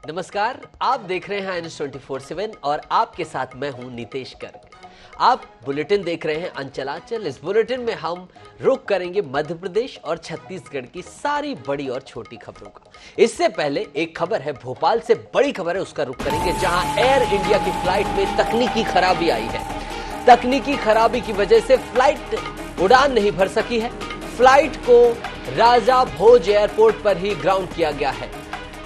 नमस्कार, आप देख रहे हैं NS24/7 और आपके साथ मैं हूं नितेश गर्ग। आप बुलेटिन देख रहे हैं अंचलाचल। इस बुलेटिन में हम रुख करेंगे मध्य प्रदेश और छत्तीसगढ़ की सारी बड़ी और छोटी खबरों का। इससे पहले एक खबर है, भोपाल से बड़ी खबर है, उसका रुख करेंगे जहां एयर इंडिया की फ्लाइट में तकनीकी खराबी आई है। तकनीकी खराबी की वजह से फ्लाइट उड़ान नहीं भर सकी है। फ्लाइट को राजा भोज एयरपोर्ट पर ही ग्राउंड किया गया है।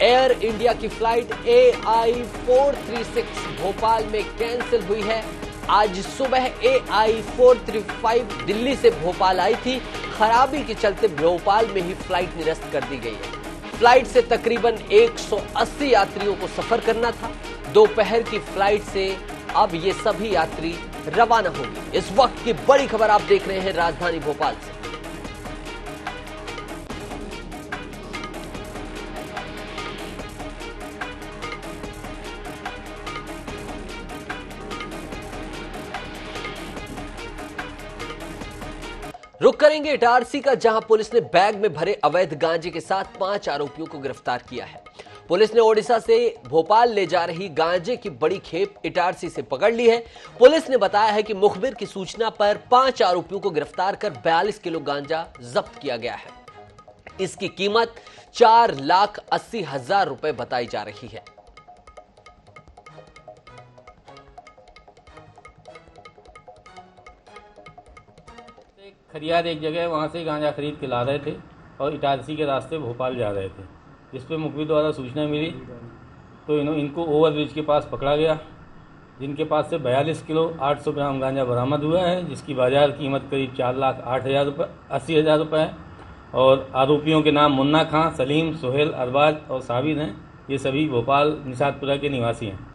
एयर इंडिया की फ्लाइट AI 436 भोपाल में कैंसिल हुई है। आज सुबह AI 435 दिल्ली से भोपाल आई थी। खराबी के चलते भोपाल में ही फ्लाइट निरस्त कर दी गई है। फ्लाइट से तकरीबन 180 यात्रियों को सफर करना था। दोपहर की फ्लाइट से अब ये सभी यात्री रवाना होंगे। इस वक्त की बड़ी खबर आप देख रहे हैं राजधानी भोपाल से। रुक करेंगे इटारसी का, जहां पुलिस ने बैग में भरे अवैध गांजे के साथ 5 आरोपियों को गिरफ्तार किया है। पुलिस ने ओडिशा से भोपाल ले जा रही गांजे की बड़ी खेप इटारसी से पकड़ ली है। पुलिस ने बताया है कि मुखबिर की सूचना पर 5 आरोपियों को गिरफ्तार कर 42 किलो गांजा जब्त किया गया है। इसकी कीमत 4,80,000 रुपए बताई जा रही है। खरियार एक जगह वहाँ से गांजा खरीद के ला रहे थे और इटारसी के रास्ते भोपाल जा रहे थे। जिस पे मुखबिर द्वारा सूचना मिली तो इनको ओवरब्रिज के पास पकड़ा गया, जिनके पास से 42 किलो 800 ग्राम गांजा बरामद हुआ है, जिसकी बाजार कीमत करीब 4,80,000 रुपये है। और आरोपियों के नाम मुन्ना खां, सलीम, सोहेल, अरबाज और साबिर हैं। ये सभी भोपाल निषादपुरा के निवासी हैं।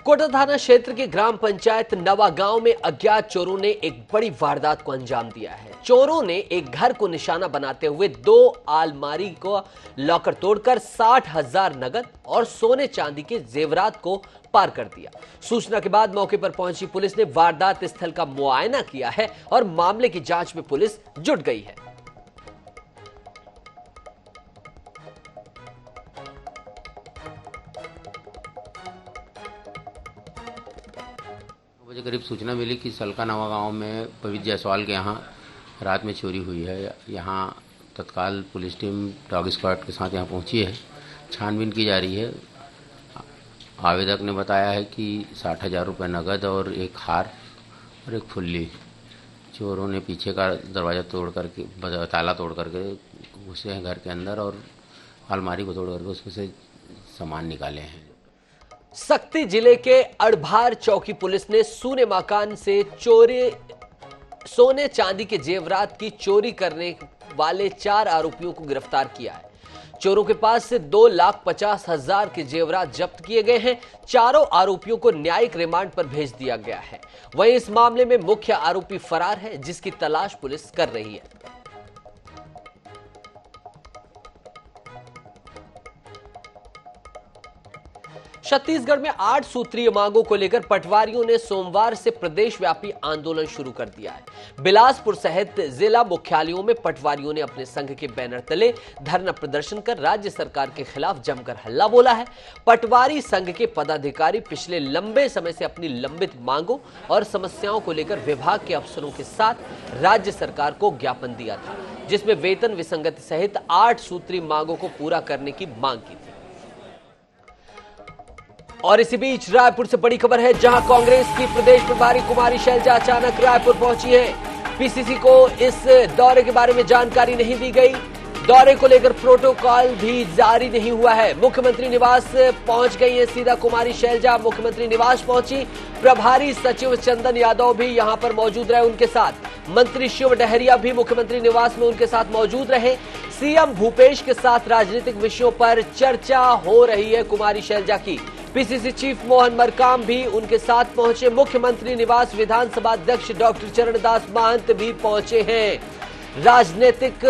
कोटा थाना क्षेत्र के ग्राम पंचायत नवा गांव में अज्ञात चोरों ने एक बड़ी वारदात को अंजाम दिया है। चोरों ने एक घर को निशाना बनाते हुए 2 अलमारी को लॉकर तोड़कर 60,000 नगद और सोने चांदी के जेवरात को पार कर दिया। सूचना के बाद मौके पर पहुंची पुलिस ने वारदात स्थल का मुआयना किया है और मामले की जांच में पुलिस जुट गई है। मुझे करीब सूचना मिली कि सलका नवा गांव में पवित्र जायसवाल के यहाँ रात में चोरी हुई है। यहाँ तत्काल पुलिस टीम डॉग स्क्वाड के साथ यहाँ पहुँची है। छानबीन की जा रही है। आवेदक ने बताया है कि 60,000 रुपये नगद और एक हार और एक फुल्ली चोरों ने पीछे का दरवाज़ा तोड़ करके, ताला तोड़ करके घुसे हैं घर के अंदर और अलमारी को तोड़ करके उसमें से सामान निकाले हैं। सक्ती जिले के अड़भार चौकी पुलिस ने सूने मकान से सोने चांदी के जेवरात की चोरी करने वाले 4 आरोपियों को गिरफ्तार किया है। चोरों के पास से 2,50,000 के जेवरात जब्त किए गए हैं। चारों आरोपियों को न्यायिक रिमांड पर भेज दिया गया है। वहीं इस मामले में मुख्य आरोपी फरार है, जिसकी तलाश पुलिस कर रही है। छत्तीसगढ़ में 8 सूत्रीय मांगों को लेकर पटवारियों ने सोमवार से प्रदेश व्यापी आंदोलन शुरू कर दिया है। बिलासपुर सहित जिला मुख्यालयों में पटवारियों ने अपने संघ के बैनर तले धरना प्रदर्शन कर राज्य सरकार के खिलाफ जमकर हल्ला बोला है। पटवारी संघ के पदाधिकारी पिछले लंबे समय से अपनी लंबित मांगों और समस्याओं को लेकर विभाग के अफसरों के साथ राज्य सरकार को ज्ञापन दिया था, जिसमें वेतन विसंगति सहित 8 सूत्रीय मांगों को पूरा करने की मांग की थी। और इसी बीच रायपुर से बड़ी खबर है, जहां कांग्रेस की प्रदेश प्रभारी कुमारी शैलजा अचानक रायपुर पहुंची है। पीसीसी को इस दौरे के बारे में जानकारी नहीं दी गई। दौरे को लेकर प्रोटोकॉल भी जारी नहीं हुआ है। मुख्यमंत्री निवास पहुंच गई है सीधा कुमारी शैलजा। मुख्यमंत्री निवास पहुंची। प्रभारी सचिव चंदन यादव भी यहां पर मौजूद रहे उनके साथ। मंत्री शिव डहरिया भी मुख्यमंत्री निवास में उनके साथ मौजूद रहे। सीएम भूपेश के साथ राजनीतिक विषयों पर चर्चा हो रही है कुमारी शैलजा की। पीसीसी चीफ मोहन मरकाम भी उनके साथ पहुंचे। मुख्यमंत्री निवास विधानसभा अध्यक्ष डॉक्टर चरणदास महंत भी पहुंचे हैं। राजनीतिक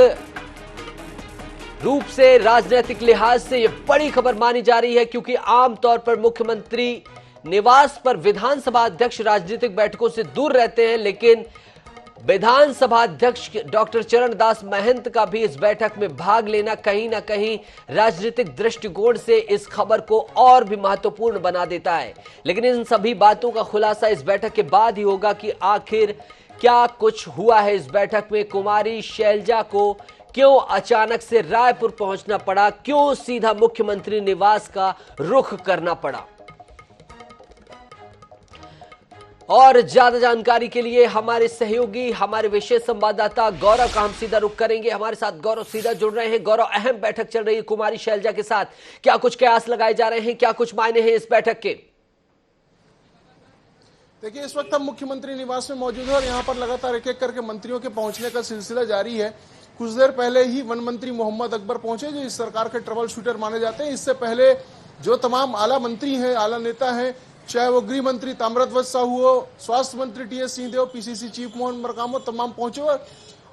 रूप से, राजनीतिक लिहाज से यह बड़ी खबर मानी जा रही है, क्योंकि आमतौर पर मुख्यमंत्री निवास पर विधानसभा अध्यक्ष राजनीतिक बैठकों से दूर रहते हैं, लेकिन विधानसभा अध्यक्ष डॉक्टर चरणदास महंत का भी इस बैठक में भाग लेना कहीं ना कहीं राजनीतिक दृष्टिकोण से इस खबर को और भी महत्वपूर्ण बना देता है। लेकिन इन सभी बातों का खुलासा इस बैठक के बाद ही होगा कि आखिर क्या कुछ हुआ है इस बैठक में। कुमारी शैलजा को क्यों अचानक से रायपुर पहुंचना पड़ा, क्यों सीधा मुख्यमंत्री निवास का रुख करना पड़ा, और ज्यादा जानकारी के लिए हमारे सहयोगी, हमारे विशेष संवाददाता गौरव का हम सीधा रुख करेंगे। हमारे साथ गौरव सीधा जुड़ रहे हैं। गौरव, अहम बैठक चल रही है कुमारी शैलजा के साथ, क्या कुछ कयास लगाए जा रहे हैं, क्या कुछ मायने हैं इस बैठक के? देखिए, इस वक्त हम मुख्यमंत्री निवास में मौजूद है और यहाँ पर लगातार एक एक करके मंत्रियों के पहुंचने का सिलसिला जारी है। कुछ देर पहले ही वन मंत्री मोहम्मद अकबर पहुंचे, जो इस सरकार के ट्रबल शूटर माने जाते हैं। इससे पहले जो तमाम आला मंत्री हैं, आला नेता हैं, चाहे वो गृह मंत्री ताम्रध्वज साहू हो, स्वास्थ्य मंत्री TS Singhdeo, PCC chief Mohan Markam हो, तमाम पहुंचे हुए,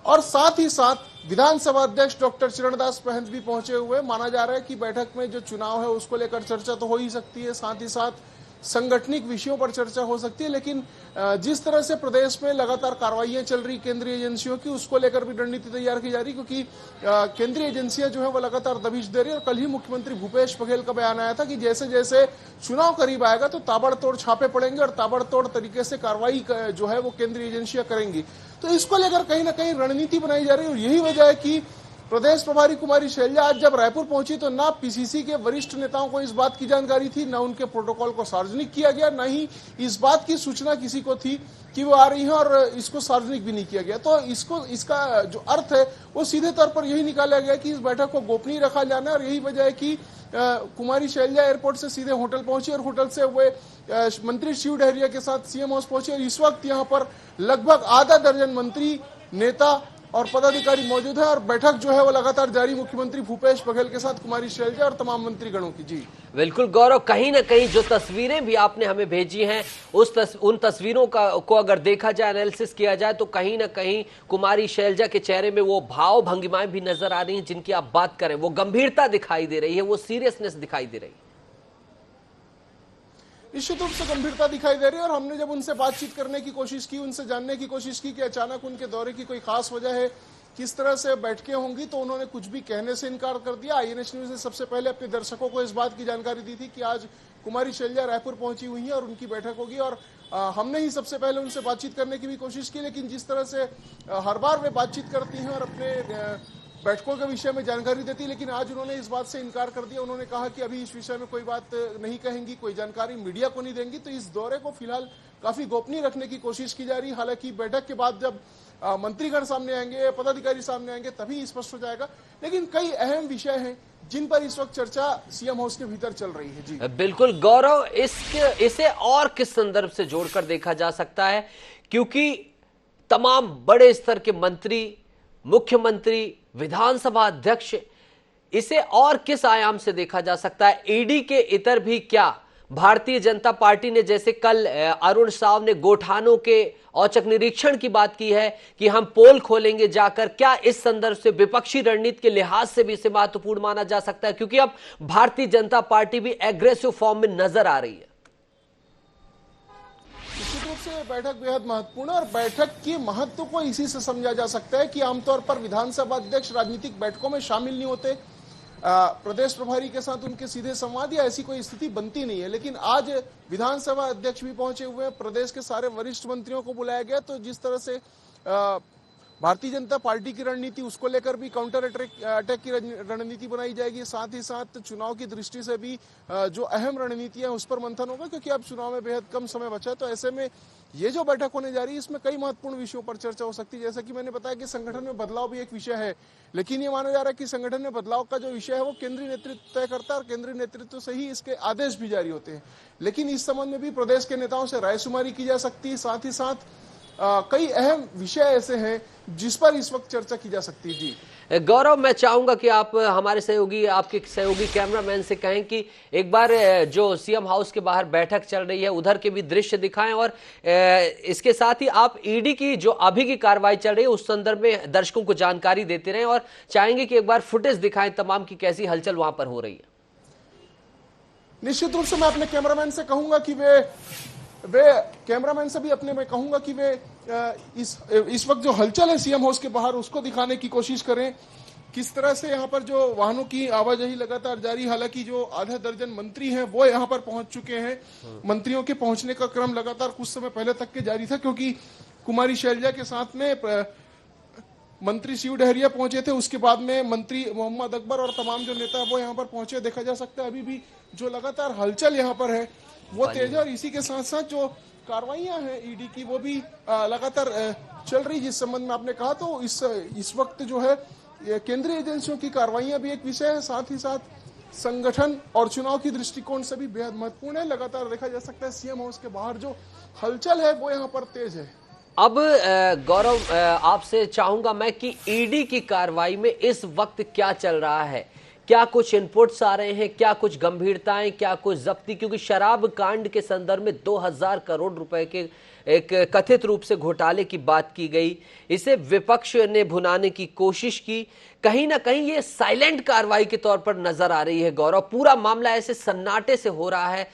और साथ ही साथ विधानसभा अध्यक्ष डॉक्टर चरणदास महंत भी पहुंचे हुए। माना जा रहा है कि बैठक में जो चुनाव है उसको लेकर चर्चा तो हो ही सकती है, साथ ही साथ संगठनिक विषयों पर चर्चा हो सकती है। लेकिन जिस तरह से प्रदेश में लगातार कार्रवाइयां चल रही केंद्रीय एजेंसियों की, उसको लेकर भी रणनीति तैयार की जा रही, क्योंकि केंद्रीय एजेंसियां जो है वो लगातार दबिश दे रही है। और कल ही मुख्यमंत्री भूपेश बघेल का बयान आया था कि जैसे जैसे चुनाव करीब आएगा तो ताबड़तोड़ छापे पड़ेंगे और ताबड़तोड़ तरीके से कार्रवाई जो है वो केंद्रीय एजेंसियां करेंगी। तो इसको लेकर कहीं ना कहीं रणनीति बनाई जा रही है। और यही वजह है कि प्रदेश प्रभारी कुमारी शैलजा आज जब रायपुर पहुंची तो ना पीसीसी के वरिष्ठ नेताओं को इस बात की जानकारी थी, ना उनके प्रोटोकॉल को सार्वजनिक किया गया, ना ही इस बात की सूचना किसी को थी कि वो आ रही है, और इसको सार्वजनिक भी नहीं किया गया। तो इसका जो अर्थ है वो सीधे तौर पर यही निकाला गया कि इस बैठक को गोपनीय रखा जाना है। और यही वजह है कि कुमारी शैलजा एयरपोर्ट से सीधे होटल पहुंची और होटल से वे मंत्री शिव डहरिया के साथ सीएम हाउस पहुंचे। और इस वक्त यहाँ पर लगभग आधा दर्जन मंत्री, नेता और पदाधिकारी मौजूद है और बैठक जो है वो लगातार जारी मुख्यमंत्री भूपेश बघेल के साथ कुमारी शैलजा और तमाम मंत्रीगणों की। जी बिल्कुल गौरव, कहीं ना कहीं जो तस्वीरें भी आपने हमें भेजी हैं उन तस्वीरों को अगर देखा जाए, एनालिसिस किया जाए, तो कहीं ना कहीं कुमारी शैलजा के चेहरे में वो भाव भंगिमाएं भी नजर आ रही हैं जिनकी आप बात करें। वो गंभीरता दिखाई दे रही है, वो सीरियसनेस दिखाई दे रही है, निश्चित रूप से गंभीरता दिखाई दे रही है। और हमने जब उनसे बातचीत करने की कोशिश की, उनसे जानने की कोशिश की कि अचानक उनके दौरे की कोई खास वजह है, किस तरह से बैठकें होंगी, तो उन्होंने कुछ भी कहने से इनकार कर दिया। आईएनएस न्यूज ने सबसे पहले अपने दर्शकों को इस बात की जानकारी दी थी कि आज कुमारी शैलजा रायपुर पहुंची हुई है और उनकी बैठक होगी। और हमने ही सबसे पहले उनसे बातचीत करने की भी कोशिश की, लेकिन जिस तरह से हर बार वे बातचीत करती हैं और अपने बैठकों के विषय में जानकारी देती, लेकिन आज उन्होंने इस बात से इनकार कर दिया। उन्होंने कहा कि अभी इस विषय में कोई बात नहीं कहेंगी, कोई जानकारी मीडिया को नहीं देंगी। तो इस दौरे को फिलहाल काफी गोपनीय रखने की कोशिश की जा रही है। हालांकि बैठक के बाद जब मंत्रीगण सामने आएंगे, पदाधिकारी सामने आएंगे, तभी स्पष्ट हो जाएगा। लेकिन कई अहम विषय हैं जिन पर इस वक्त चर्चा सीएम हाउस के भीतर चल रही है। जी बिल्कुल गौरव, इसे और किस संदर्भ से जोड़कर देखा जा सकता है, क्योंकि तमाम बड़े स्तर के मंत्री, मुख्यमंत्री, विधानसभा अध्यक्ष, इसे और किस आयाम से देखा जा सकता है? ईडी के इतर भी क्या भारतीय जनता पार्टी ने, जैसे कल अरुण साव ने गोठानों के औचक निरीक्षण की बात की है कि हम पोल खोलेंगे जाकर, क्या इस संदर्भ से विपक्षी रणनीति के लिहाज से भी इसे महत्वपूर्ण माना जा सकता है? क्योंकि अब भारतीय जनता पार्टी भी एग्रेसिव फॉर्म में नजर आ रही है। निश्चित रूप से बैठक बेहद महत्वपूर्ण है और बैठक के महत्व को इसी से समझा जा सकता है कि आमतौर पर विधानसभा अध्यक्ष राजनीतिक बैठकों में शामिल नहीं होते, प्रदेश प्रभारी के साथ उनके सीधे संवाद या ऐसी कोई स्थिति बनती नहीं है। लेकिन आज विधानसभा अध्यक्ष भी पहुंचे हुए हैं, प्रदेश के सारे वरिष्ठ मंत्रियों को बुलाया गया। तो जिस तरह से भारतीय जनता पार्टी की रणनीति, उसको लेकर भी काउंटर अटैक की रणनीति बनाई जाएगी। साथ ही साथ चुनाव की दृष्टि से भी जो अहम रणनीतियां हैं उस पर मंथन होगा, क्योंकि अब चुनाव में बेहद कम समय बचा है। तो ऐसे में ये जो बैठक होने जा रही है, इसमें कई महत्वपूर्ण विषयों पर चर्चा हो सकती है। जैसा कि मैंने बताया कि संगठन में बदलाव भी एक विषय है, लेकिन ये माना जा रहा है कि संगठन में बदलाव का जो विषय है वो केंद्रीय नेतृत्व तय करता है और केंद्रीय नेतृत्व से ही इसके आदेश भी जारी होते हैं। लेकिन इस संबंध में भी प्रदेश के नेताओं से रायशुमारी की जा सकती है। साथ ही साथ कई अहम विषय ऐसे हैं जिस पर इस वक्त चर्चा की जा सकती है। जी गौरव, मैं चाहूंगा कि आप हमारे आपके सहयोगी कैमरामैन से कहें कि एक बार जो सीएम हाउस के बाहर बैठक चल रही है उधर के भी दृश्य दिखाएं, और इसके साथ ही आप ईडी की जो अभी की कार्रवाई चल रही है उस संदर्भ में दर्शकों को जानकारी देते रहें, और चाहेंगे कि एक बार फुटेज दिखाएं तमाम की कैसी हलचल वहां पर हो रही है। निश्चित रूप से मैं अपने कैमरामैन से कहूंगा कि वे कैमरामैन से भी अपने में कहूंगा कि वे इस वक्त जो हलचल है सीएम हाउस के बाहर उसको दिखाने की कोशिश करें। किस तरह से यहाँ पर जो वाहनों की आवाजाही लगातार जारी, हालांकि जो आधा दर्जन मंत्री हैं वो यहाँ पर पहुंच चुके हैं। मंत्रियों के पहुंचने का क्रम लगातार कुछ समय पहले तक के जारी था, क्योंकि कुमारी शैलजा के साथ में मंत्री शिव डहरिया पहुंचे थे, उसके बाद में मंत्री मोहम्मद अकबर और तमाम जो नेता वो यहाँ पर पहुंचे। देखा जा सकता है अभी भी जो लगातार हलचल यहाँ पर है वो तेज है, और इसी के साथ साथ जो कार्रवाइयां हैं ईडी की वो भी लगातार चल रही। जिस संबंध में आपने कहा, तो इस वक्त जो है केंद्रीय एजेंसियों की कार्रवाइयां भी एक विषय है, साथ ही साथ संगठन और चुनाव की दृष्टिकोण से भी बेहद महत्वपूर्ण है। लगातार देखा जा सकता है सीएम हाउस के बाहर जो हलचल है वो यहाँ पर तेज है। अब गौरव, आपसे चाहूंगा मैं कि ईडी की कार्रवाई में इस वक्त क्या चल रहा है, क्या कुछ इनपुट्स आ रहे हैं, क्या कुछ गंभीरताएं, क्या कुछ जब्ती, क्योंकि शराब कांड के संदर्भ में 2000 करोड़ रुपए के एक कथित रूप से घोटाले की बात की गई, इसे विपक्ष ने भुनाने की कोशिश की। कहीं ना कहीं ये साइलेंट कार्रवाई के तौर पर नजर आ रही है गौरव, पूरा मामला ऐसे सन्नाटे से हो रहा है,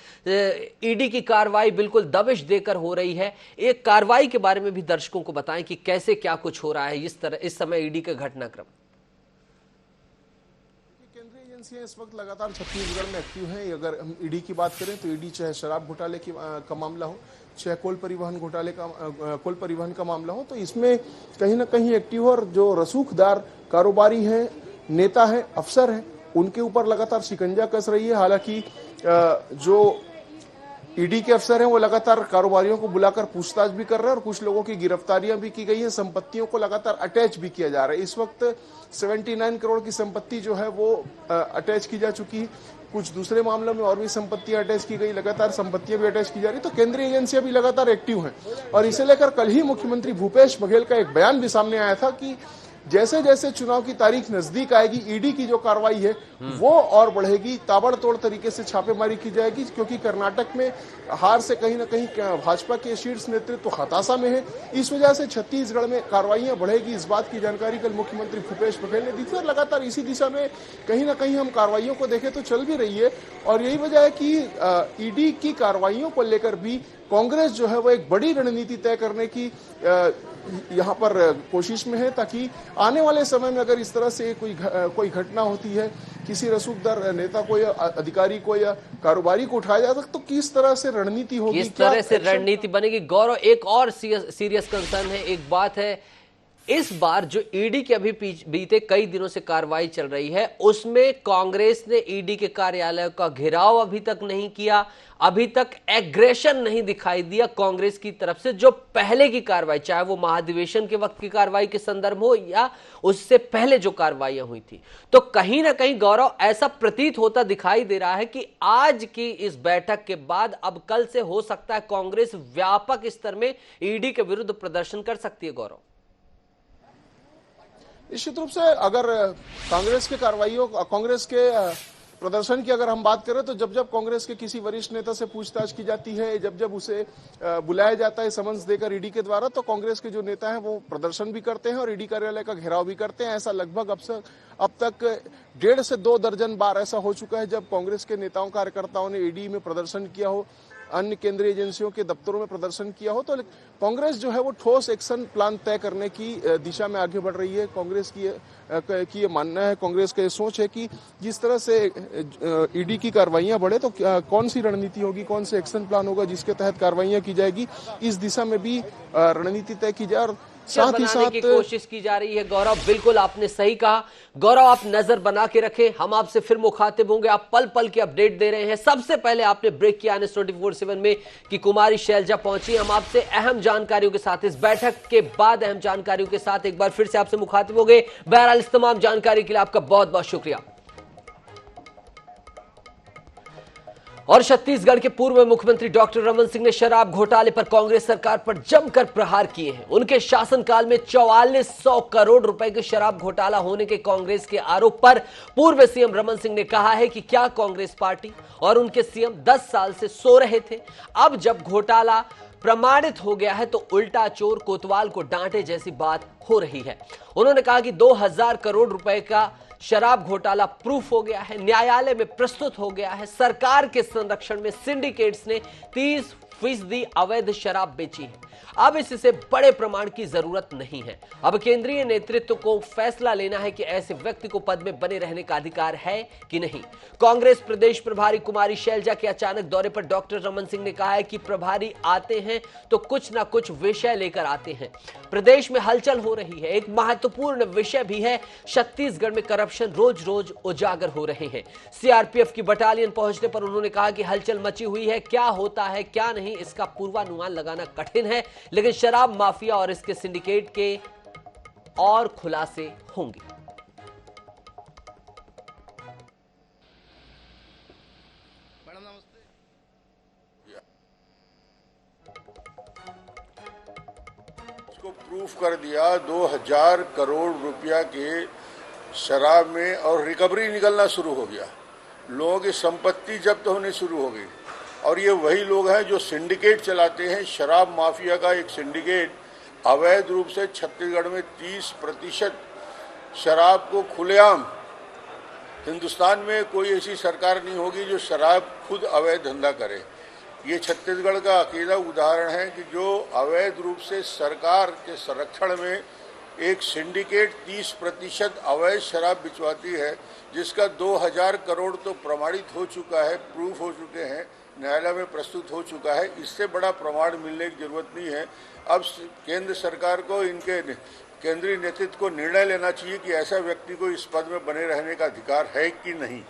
ईडी की कार्रवाई बिल्कुल दबिश देकर हो रही है। एक कार्रवाई के बारे में भी दर्शकों को बताएं कि कैसे क्या कुछ हो रहा है इस समय ईडी का घटनाक्रम। एजेंसियां इस वक्त लगातार छत्तीसगढ़ में एक्टिव हैं। अगर हम ईडी की बात करें तो ईडी चाहे शराब घोटाले का मामला हो, चाहे कोल परिवहन का मामला हो, तो इसमें कहीं ना कहीं एक्टिव हो। और जो रसूखदार कारोबारी हैं, नेता हैं, अफसर हैं, उनके ऊपर लगातार शिकंजा कस रही है। हालांकि जो ईडी के अफसर हैं वो लगातार कारोबारियों को बुलाकर पूछताछ भी कर रहे हैं, और कुछ लोगों की गिरफ्तारियां भी की गई है, संपत्तियों को लगातार अटैच भी किया जा रहा है। इस वक्त 79 करोड़ की संपत्ति जो है वो अटैच की जा चुकी है। कुछ दूसरे मामलों में और भी संपत्तियां अटैच की गई, लगातार संपत्तियां भी अटैच की जा रही। तो केंद्रीय एजेंसियां भी लगातार एक्टिव हैं, और इसे लेकर कल ही मुख्यमंत्री भूपेश बघेल का एक बयान भी सामने आया था कि जैसे जैसे चुनाव की तारीख नजदीक आएगी, ईडी की जो कार्रवाई है वो और बढ़ेगी, ताबड़तोड़ तरीके से छापेमारी की जाएगी, क्योंकि कर्नाटक में हार से कहीं ना कहीं भाजपा के शीर्ष नेतृत्व हताशा में है। इस वजह से छत्तीसगढ़ में कार्रवाइयां बढ़ेगी, इस बात की जानकारी कल मुख्यमंत्री भूपेश बघेल ने दी थी, और लगातार इसी दिशा में कहीं ना कहीं हम कार्रवाइयों को देखें तो चल भी रही है। और यही वजह है कि ईडी की कार्रवाइयों को लेकर भी कांग्रेस जो है वो एक बड़ी रणनीति तय करने की यहाँ पर कोशिश में है, ताकि आने वाले समय में अगर इस तरह से कोई घटना होती है, किसी रसूखदार नेता को या अधिकारी को या कारोबारी को उठाया जाता, तो किस तरह से रणनीति होगी, किस तरह से रणनीति बनेगी। गौरव, एक और सीरियस कंसर्न है, एक बात है, इस बार जो ईडी के अभी बीते कई दिनों से कार्रवाई चल रही है उसमें कांग्रेस ने ईडी के कार्यालय का घेराव अभी तक नहीं किया, अभी तक एग्रेशन नहीं दिखाई दिया कांग्रेस की तरफ से। जो पहले की कार्रवाई, चाहे वो महाधिवेशन के वक्त की कार्रवाई के संदर्भ हो या उससे पहले जो कार्रवाइयां हुई थी, तो कहीं ना कहीं गौरव ऐसा प्रतीत होता दिखाई दे रहा है कि आज की इस बैठक के बाद अब कल से हो सकता है कांग्रेस व्यापक स्तर में ईडी के विरुद्ध प्रदर्शन कर सकती है। गौरव, निश्चित रूप से अगर कांग्रेस के प्रदर्शन की अगर हम बात करें, तो जब जब कांग्रेस के किसी वरिष्ठ नेता से पूछताछ की जाती है, जब जब उसे बुलाया जाता है समन्स देकर ईडी के द्वारा, तो कांग्रेस के जो नेता हैं वो प्रदर्शन भी करते हैं और ईडी कार्यालय का घेराव भी करते हैं। ऐसा लगभग अब तक 1.5 से 2 दर्जन बार ऐसा हो चुका है जब कांग्रेस के नेताओं कार्यकर्ताओं ने ईडी में प्रदर्शन किया हो, अन्य केंद्रीय एजेंसियों के दफ्तरों में प्रदर्शन किया हो। तो कांग्रेस जो है वो ठोस एक्शन प्लान तय करने की दिशा में आगे बढ़ रही है। कांग्रेस की ये मानना है, कांग्रेस का ये सोच है कि जिस तरह से ईडी की कार्रवाइयां बढ़े, तो कौन सी रणनीति होगी, कौन से एक्शन प्लान होगा जिसके तहत कार्रवाइयां की जाएगी, इस दिशा में भी रणनीति तय की जाए और साथ ही साथ की कोशिश की जा रही है। गौरव, बिल्कुल आपने सही कहा। गौरव, आप नजर बना के रखें, हम आपसे फिर मुखातिब होंगे। आप पल पल की अपडेट दे रहे हैं। सबसे पहले आपने ब्रेक किया NS24/7 में कि कुमारी शैलजा पहुंची। हम आपसे अहम जानकारियों के साथ, इस बैठक के बाद अहम जानकारियों के साथ एक बार फिर से आपसे मुखातिब हो गए। बहरहाल इस तमाम जानकारी के लिए आपका बहुत बहुत शुक्रिया। और छत्तीसगढ़ के पूर्व मुख्यमंत्री डॉक्टर रमन सिंह ने शराब घोटाले पर कांग्रेस सरकार पर जमकर प्रहार किए हैं। उनके शासनकाल में 4400 करोड़ रुपए के शराब घोटाला होने के कांग्रेस के आरोप पर पूर्व सीएम रमन सिंह ने कहा है कि क्या कांग्रेस पार्टी और उनके सीएम 10 साल से सो रहे थे। अब जब घोटाला प्रमाणित हो गया है तो उल्टा चोर कोतवाल को डांटे जैसी बात हो रही है। उन्होंने कहा कि 2000 करोड़ रुपए का शराब घोटाला प्रूफ हो गया है, न्यायालय में प्रस्तुत हो गया है। सरकार के संरक्षण में सिंडिकेट्स ने 30% अवैध शराब बेची है। अब इससे बड़े प्रमाण की जरूरत नहीं है। अब केंद्रीय नेतृत्व को फैसला लेना है कि ऐसे व्यक्ति को पद में बने रहने का अधिकार है कि नहीं। कांग्रेस प्रदेश प्रभारी कुमारी शैलजा के अचानक दौरे पर डॉक्टर रमन सिंह ने कहा है कि प्रभारी आते हैं तो कुछ ना कुछ विषय लेकर आते हैं। प्रदेश में हलचल हो रही है। एक महत्वपूर्ण विषय भी है, छत्तीसगढ़ में करप्शन रोज रोज उजागर हो रहे हैं। सीआरपीएफ की बटालियन पहुंचने पर उन्होंने कहा कि हलचल मची हुई है, क्या होता है क्या नहीं इसका पूर्वानुमान लगाना कठिन है, लेकिन शराब माफिया और इसके सिंडिकेट के और खुलासे होंगे। इसको प्रूफ कर दिया 2000 करोड़ रुपया के शराब में, और रिकवरी निकलना शुरू हो गया। लोगों की संपत्ति जब्त होने शुरू हो गई, और ये वही लोग हैं जो सिंडिकेट चलाते हैं। शराब माफिया का एक सिंडिकेट अवैध रूप से छत्तीसगढ़ में 30% शराब को खुलेआम, हिंदुस्तान में कोई ऐसी सरकार नहीं होगी जो शराब खुद अवैध धंधा करे। ये छत्तीसगढ़ का अकेला उदाहरण है कि जो अवैध रूप से सरकार के संरक्षण में एक सिंडिकेट 30% अवैध शराब बिचवाती है, जिसका 2000 करोड़ तो प्रमाणित हो चुका है, प्रूफ हो चुके हैं, न्यायालय में प्रस्तुत हो चुका है। इससे बड़ा प्रमाण मिलने की जरूरत नहीं है। अब केंद्र सरकार को, इनके केंद्रीय नेतृत्व को निर्णय लेना चाहिए कि ऐसा व्यक्ति को इस पद में बने रहने का अधिकार है कि नहीं।